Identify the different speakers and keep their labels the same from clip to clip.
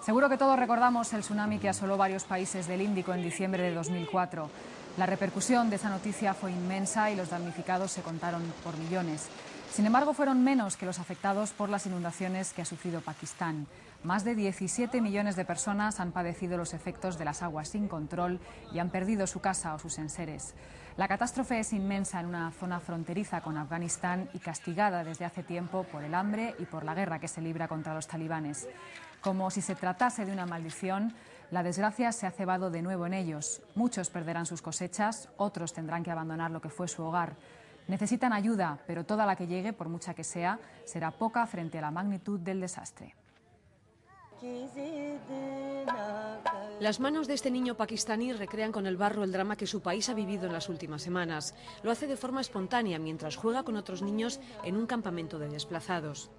Speaker 1: Seguro que todos recordamos el tsunami que asoló varios países del Índico en diciembre de 2004. La repercusión de esa noticia fue inmensa y los damnificados se contaron por millones. Sin embargo, fueron menos que los afectados por las inundaciones que ha sufrido Pakistán. Más de 17 millones de personas han padecido los efectos de las aguas sin control y han perdido su casa o sus enseres. La catástrofe es inmensa en una zona fronteriza con Afganistán y castigada desde hace tiempo por el hambre y por la guerra que se libra contra los talibanes. Como si se tratase de una maldición, la desgracia se ha cebado de nuevo en ellos. Muchos perderán sus cosechas, otros tendrán que abandonar lo que fue su hogar. Necesitan ayuda, pero toda la que llegue, por mucha que sea, será poca frente a la magnitud del desastre.
Speaker 2: Las manos de este niño pakistaní recrean con el barro el drama que su país ha vivido en las últimas semanas. Lo hace de forma espontánea mientras juega con otros niños en un campamento de desplazados.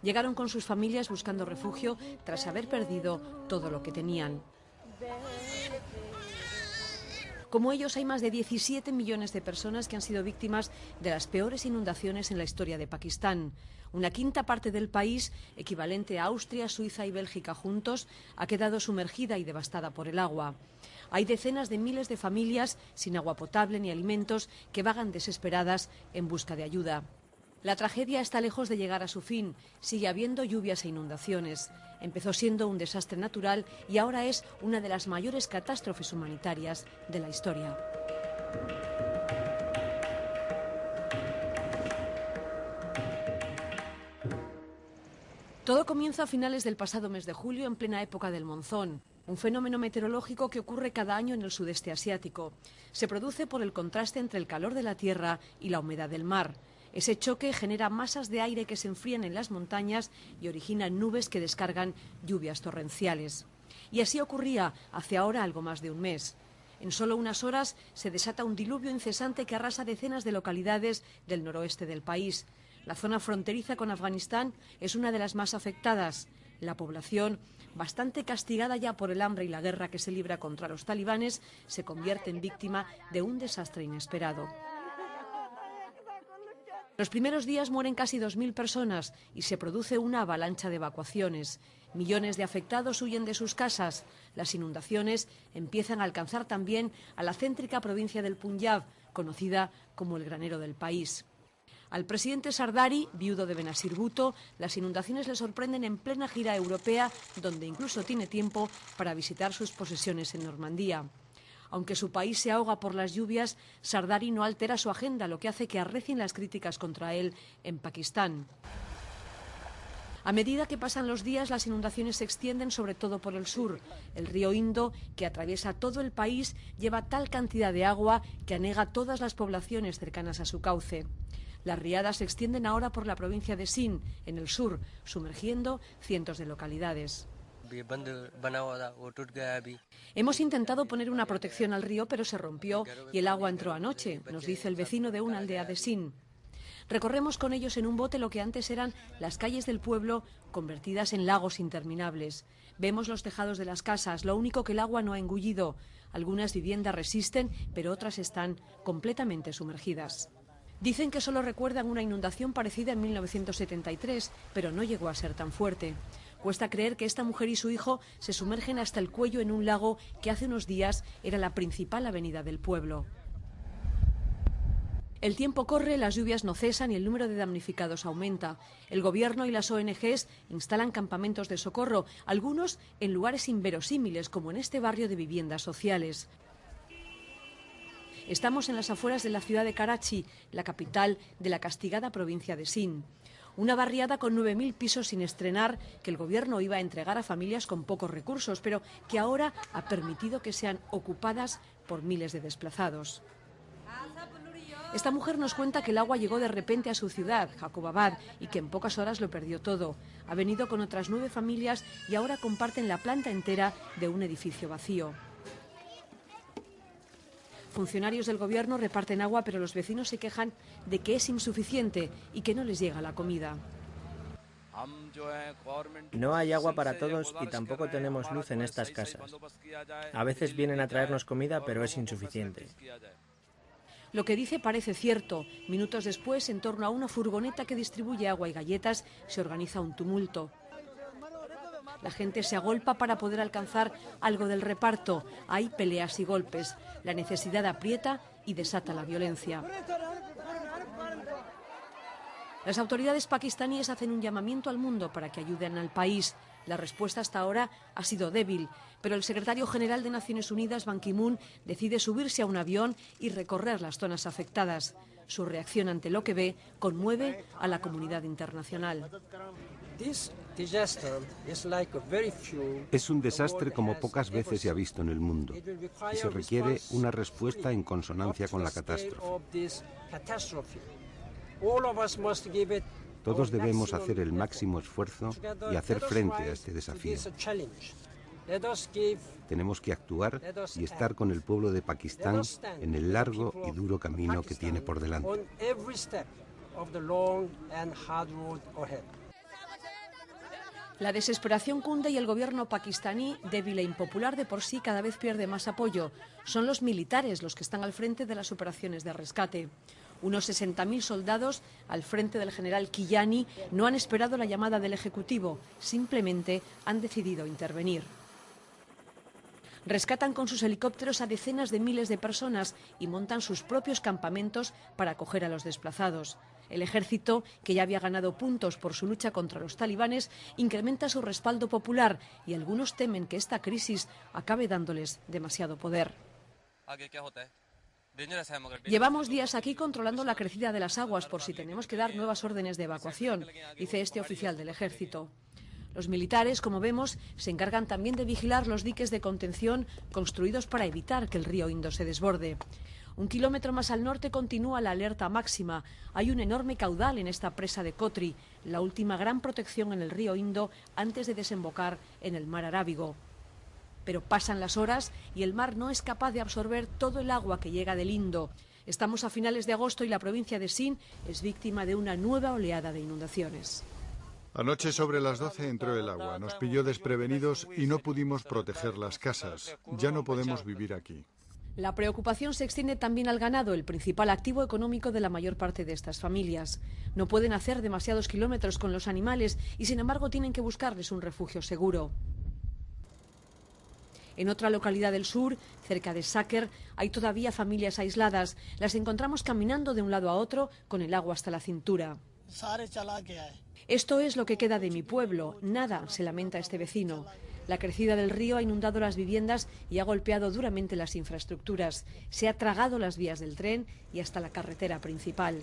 Speaker 2: Llegaron con sus familias buscando refugio tras haber perdido todo lo que tenían. Como ellos, hay más de 17 millones de personas que han sido víctimas de las peores inundaciones en la historia de Pakistán. Una quinta parte del país, equivalente a Austria, Suiza y Bélgica juntos, ha quedado sumergida y devastada por el agua. Hay decenas de miles de familias sin agua potable ni alimentos que vagan desesperadas en busca de ayuda. La tragedia está lejos de llegar a su fin. Sigue habiendo lluvias e inundaciones. Empezó siendo un desastre natural y ahora es una de las mayores catástrofes humanitarias de la historia. Todo comienza a finales del pasado mes de julio, en plena época del monzón, un fenómeno meteorológico que ocurre cada año en el sudeste asiático. Se produce por el contraste entre el calor de la tierra y la humedad del mar. Ese choque genera masas de aire que se enfrían en las montañas y originan nubes que descargan lluvias torrenciales. Y así ocurría hace ahora algo más de un mes. En solo unas horas se desata un diluvio incesante que arrasa decenas de localidades del noroeste del país. La zona fronteriza con Afganistán es una de las más afectadas. La población, bastante castigada ya por el hambre y la guerra que se libra contra los talibanes, se convierte en víctima de un desastre inesperado. Los primeros días mueren casi 2.000 personas y se produce una avalancha de evacuaciones. Millones de afectados huyen de sus casas. Las inundaciones empiezan a alcanzar también a la céntrica provincia del Punjab, conocida como el granero del país. Al presidente Zardari, viudo de Benazir Bhutto, las inundaciones le sorprenden en plena gira europea, donde incluso tiene tiempo para visitar sus posesiones en Normandía. Aunque su país se ahoga por las lluvias, Zardari no altera su agenda, lo que hace que arrecien las críticas contra él en Pakistán. A medida que pasan los días, las inundaciones se extienden sobre todo por el sur. El río Indo, que atraviesa todo el país, lleva tal cantidad de agua que anega todas las poblaciones cercanas a su cauce. Las riadas se extienden ahora por la provincia de Sindh, en el sur, sumergiendo cientos de localidades. Hemos intentado poner una protección al río, pero se rompió y el agua entró anoche, nos dice el vecino de una aldea de Sindh. Recorremos con ellos en un bote lo que antes eran las calles del pueblo, convertidas en lagos interminables. Vemos los tejados de las casas, lo único que el agua no ha engullido. Algunas viviendas resisten, pero otras están completamente sumergidas. Dicen que solo recuerdan una inundación parecida en 1973, pero no llegó a ser tan fuerte. Cuesta creer que esta mujer y su hijo se sumergen hasta el cuello en un lago que hace unos días era la principal avenida del pueblo. El tiempo corre, las lluvias no cesan y el número de damnificados aumenta. El gobierno y las ONGs instalan campamentos de socorro, algunos en lugares inverosímiles, como en este barrio de viviendas sociales. Estamos en las afueras de la ciudad de Karachi, la capital de la castigada provincia de Sindh. Una barriada con 9.000 pisos sin estrenar que el gobierno iba a entregar a familias con pocos recursos, pero que ahora ha permitido que sean ocupadas por miles de desplazados. Esta mujer nos cuenta que el agua llegó de repente a su ciudad, Jacobabad, y que en pocas horas lo perdió todo. Ha venido con otras 9 familias y ahora comparten la planta entera de un edificio vacío. Funcionarios del gobierno reparten agua, pero los vecinos se quejan de que es insuficiente y que no les llega la comida.
Speaker 3: No hay agua para todos y tampoco tenemos luz en estas casas. A veces vienen a traernos comida, pero es insuficiente.
Speaker 2: Lo que dice parece cierto. Minutos después, en torno a una furgoneta que distribuye agua y galletas, se organiza un tumulto. La gente se agolpa para poder alcanzar algo del reparto. Hay peleas y golpes. La necesidad aprieta y desata la violencia. Las autoridades pakistaníes hacen un llamamiento al mundo para que ayuden al país. La respuesta hasta ahora ha sido débil, pero el secretario general de Naciones Unidas, Ban Ki-moon, decide subirse a un avión y recorrer las zonas afectadas. Su reacción ante lo que ve conmueve a la comunidad internacional.
Speaker 4: Es un desastre como pocas veces se ha visto en el mundo y se requiere una respuesta en consonancia con la catástrofe. Todos debemos hacer el máximo esfuerzo y hacer frente a este desafío. Tenemos que actuar y estar con el pueblo de Pakistán en el largo y duro camino que tiene por delante.
Speaker 2: La desesperación cunde y el gobierno pakistaní, débil e impopular de por sí, cada vez pierde más apoyo. Son los militares los que están al frente de las operaciones de rescate. Unos 60.000 soldados al frente del general Killani no han esperado la llamada del Ejecutivo, simplemente han decidido intervenir. Rescatan con sus helicópteros a decenas de miles de personas y montan sus propios campamentos para acoger a los desplazados. El ejército, que ya había ganado puntos por su lucha contra los talibanes, incrementa su respaldo popular y algunos temen que esta crisis acabe dándoles demasiado poder. Llevamos días aquí controlando la crecida de las aguas por si tenemos que dar nuevas órdenes de evacuación, dice este oficial del ejército. Los militares, como vemos, se encargan también de vigilar los diques de contención construidos para evitar que el río Indo se desborde. 1 kilómetro más al norte continúa la alerta máxima. Hay un enorme caudal en esta presa de Kotri, la última gran protección en el río Indo antes de desembocar en el mar Arábigo. Pero pasan las horas y el mar no es capaz de absorber todo el agua que llega del Indo. Estamos a finales de agosto y la provincia de Sindh es víctima de una nueva oleada de inundaciones.
Speaker 5: Anoche sobre las 12 entró el agua, nos pilló desprevenidos y no pudimos proteger las casas. Ya no podemos vivir aquí.
Speaker 2: La preocupación se extiende también al ganado, el principal activo económico de la mayor parte de estas familias. No pueden hacer demasiados kilómetros con los animales y sin embargo tienen que buscarles un refugio seguro. En otra localidad del sur, cerca de Saker, hay todavía familias aisladas. Las encontramos caminando de un lado a otro con el agua hasta la cintura. Esto es lo que queda de mi pueblo. Nada, se lamenta este vecino. La crecida del río ha inundado las viviendas y ha golpeado duramente las infraestructuras. Se ha tragado las vías del tren y hasta la carretera principal.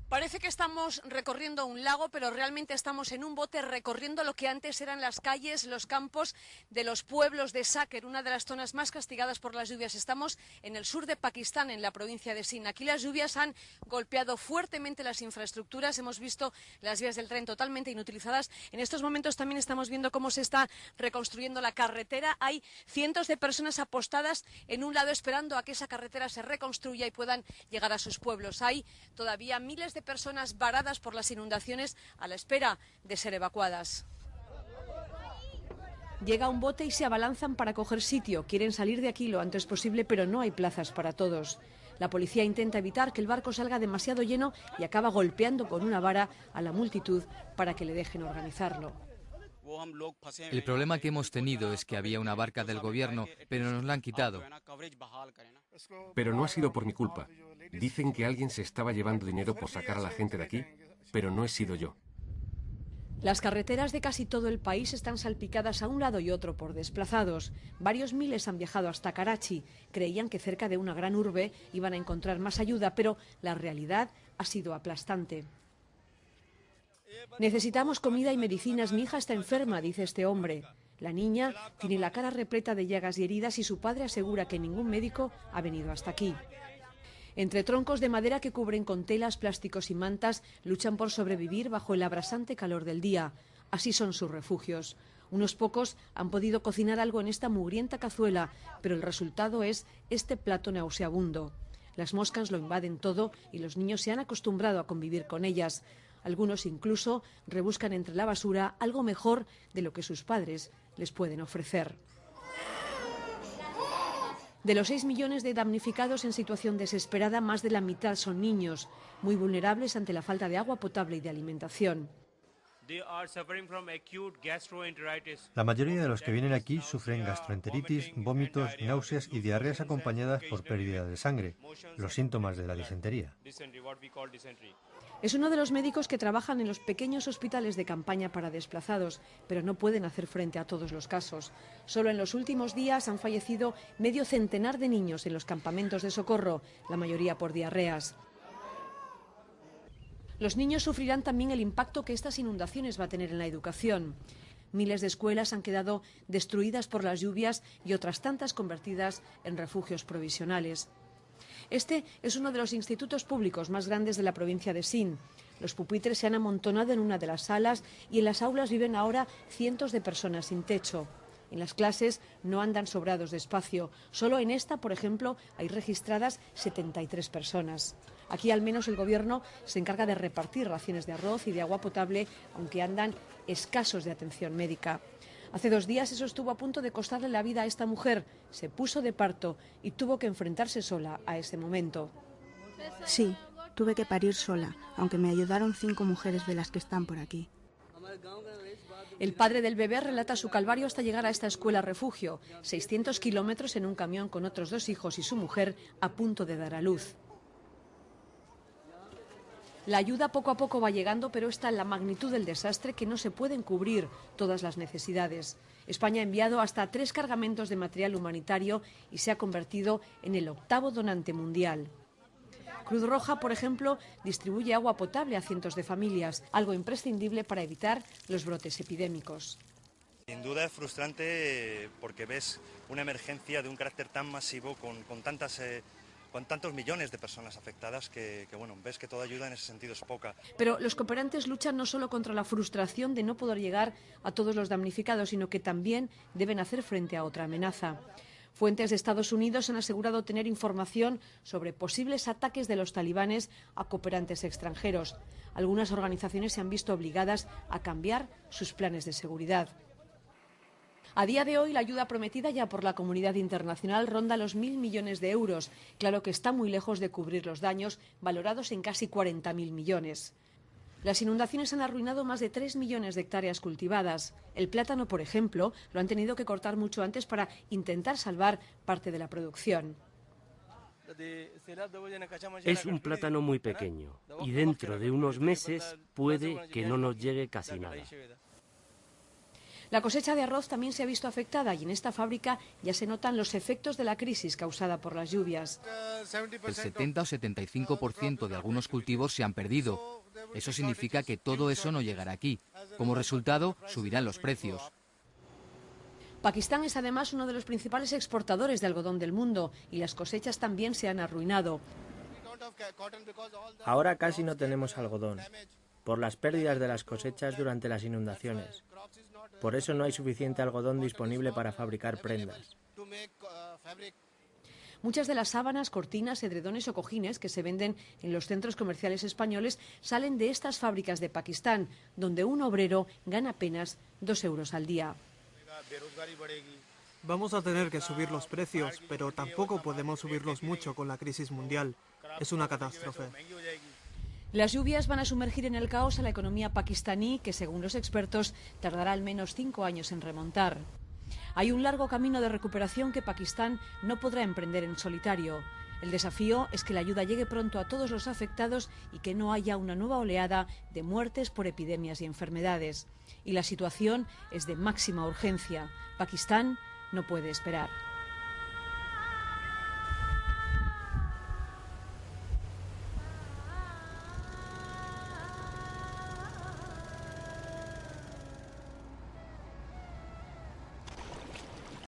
Speaker 2: Parece que estamos recorriendo un lago, pero realmente estamos en un bote recorriendo lo que antes eran las calles, los campos de los pueblos de Saker, una de las zonas más castigadas por las lluvias. Estamos en el sur de Pakistán, en la provincia de Sindh. Aquí las lluvias han golpeado fuertemente las infraestructuras. Hemos visto las vías del tren totalmente inutilizadas. En estos momentos también estamos viendo cómo se está reconstruyendo la carretera. Hay cientos de personas apostadas en un lado esperando a que esa carretera se reconstruya y puedan llegar a sus pueblos. Hay todavía miles de personas varadas por las inundaciones a la espera de ser evacuadas. Llega un bote y se abalanzan para coger sitio. Quieren salir de aquí lo antes posible, pero no hay plazas para todos. La policía intenta evitar que el barco salga demasiado lleno y acaba golpeando con una vara a la multitud para que le dejen organizarlo.
Speaker 6: El problema que hemos tenido es que había una barca del gobierno, pero nos la han quitado.
Speaker 7: Pero no ha sido por mi culpa. Dicen que alguien se estaba llevando dinero por sacar a la gente de aquí, pero no he sido yo.
Speaker 2: Las carreteras de casi todo el país están salpicadas a un lado y otro por desplazados. Varios miles han viajado hasta Karachi. Creían que cerca de una gran urbe iban a encontrar más ayuda, pero la realidad ha sido aplastante. Necesitamos comida y medicinas. Mi hija está enferma, dice este hombre. La niña tiene la cara repleta de llagas y heridas y su padre asegura que ningún médico ha venido hasta aquí. Entre troncos de madera que cubren con telas, plásticos y mantas, luchan por sobrevivir bajo el abrasante calor del día. Así son sus refugios. Unos pocos han podido cocinar algo en esta mugrienta cazuela, pero el resultado es este plato nauseabundo. Las moscas lo invaden todo y los niños se han acostumbrado a convivir con ellas. Algunos incluso rebuscan entre la basura algo mejor de lo que sus padres les pueden ofrecer. De los 6 millones de damnificados en situación desesperada, más de la mitad son niños, muy vulnerables ante la falta de agua potable y de alimentación.
Speaker 8: La mayoría de los que vienen aquí sufren gastroenteritis, vómitos, náuseas y diarreas acompañadas por pérdida de sangre, los síntomas de la disentería.
Speaker 2: Es uno de los médicos que trabajan en los pequeños hospitales de campaña para desplazados, pero no pueden hacer frente a todos los casos. Solo en los últimos días han fallecido medio centenar de niños en los campamentos de socorro, la mayoría por diarreas. Los niños sufrirán también el impacto que estas inundaciones va a tener en la educación. Miles de escuelas han quedado destruidas por las lluvias y otras tantas convertidas en refugios provisionales. Este es uno de los institutos públicos más grandes de la provincia de Sindh. Los pupitres se han amontonado en una de las salas y en las aulas viven ahora cientos de personas sin techo. En las clases no andan sobrados de espacio. Solo en esta, por ejemplo, hay registradas 73 personas. Aquí al menos el gobierno se encarga de repartir raciones de arroz y de agua potable, aunque andan escasos de atención médica. Hace 2 días eso estuvo a punto de costarle la vida a esta mujer. Se puso de parto y tuvo que enfrentarse sola a ese momento.
Speaker 9: Sí, tuve que parir sola, aunque me ayudaron 5 mujeres de las que están por aquí.
Speaker 2: El padre del bebé relata su calvario hasta llegar a esta escuela refugio, 600 kilómetros en un camión con otros 2 hijos y su mujer a punto de dar a luz. La ayuda poco a poco va llegando, pero está en la magnitud del desastre que no se pueden cubrir todas las necesidades. España ha enviado hasta 3 cargamentos de material humanitario y se ha convertido en el 8º donante mundial. Cruz Roja, por ejemplo, distribuye agua potable a cientos de familias, algo imprescindible para evitar los brotes epidémicos.
Speaker 10: Sin duda es frustrante porque ves una emergencia de un carácter tan masivo con tantos millones de personas afectadas que bueno, ves que toda ayuda en ese sentido es poca.
Speaker 2: Pero los cooperantes luchan no solo contra la frustración de no poder llegar a todos los damnificados, sino que también deben hacer frente a otra amenaza. Fuentes de Estados Unidos han asegurado tener información sobre posibles ataques de los talibanes a cooperantes extranjeros. Algunas organizaciones se han visto obligadas a cambiar sus planes de seguridad. A día de hoy, la ayuda prometida ya por la comunidad internacional ronda los 1.000 millones de euros. Claro que está muy lejos de cubrir los daños, valorados en casi 40.000 millones. Las inundaciones han arruinado más de 3 millones de hectáreas cultivadas. El plátano, por ejemplo, lo han tenido que cortar mucho antes para intentar salvar parte de la producción.
Speaker 11: Es un plátano muy pequeño y dentro de unos meses puede que no nos llegue casi nada.
Speaker 2: La cosecha de arroz también se ha visto afectada y en esta fábrica ya se notan los efectos de la crisis causada por las lluvias.
Speaker 6: El 70 o 75% de algunos cultivos se han perdido. Eso significa que todo eso no llegará aquí. Como resultado, subirán los precios.
Speaker 2: Pakistán es además uno de los principales exportadores de algodón del mundo y las cosechas también se han arruinado.
Speaker 3: Ahora casi no tenemos algodón, por las pérdidas de las cosechas durante las inundaciones. Por eso no hay suficiente algodón disponible para fabricar prendas.
Speaker 2: Muchas de las sábanas, cortinas, edredones o cojines que se venden en los centros comerciales españoles salen de estas fábricas de Pakistán, donde un obrero gana apenas 2 euros al día.
Speaker 12: Vamos a tener que subir los precios, pero tampoco podemos subirlos mucho con la crisis mundial. Es una catástrofe.
Speaker 2: Las lluvias van a sumergir en el caos a la economía pakistaní, que según los expertos tardará al menos 5 años en remontar. Hay un largo camino de recuperación que Pakistán no podrá emprender en solitario. El desafío es que la ayuda llegue pronto a todos los afectados y que no haya una nueva oleada de muertes por epidemias y enfermedades. Y la situación es de máxima urgencia. Pakistán no puede esperar.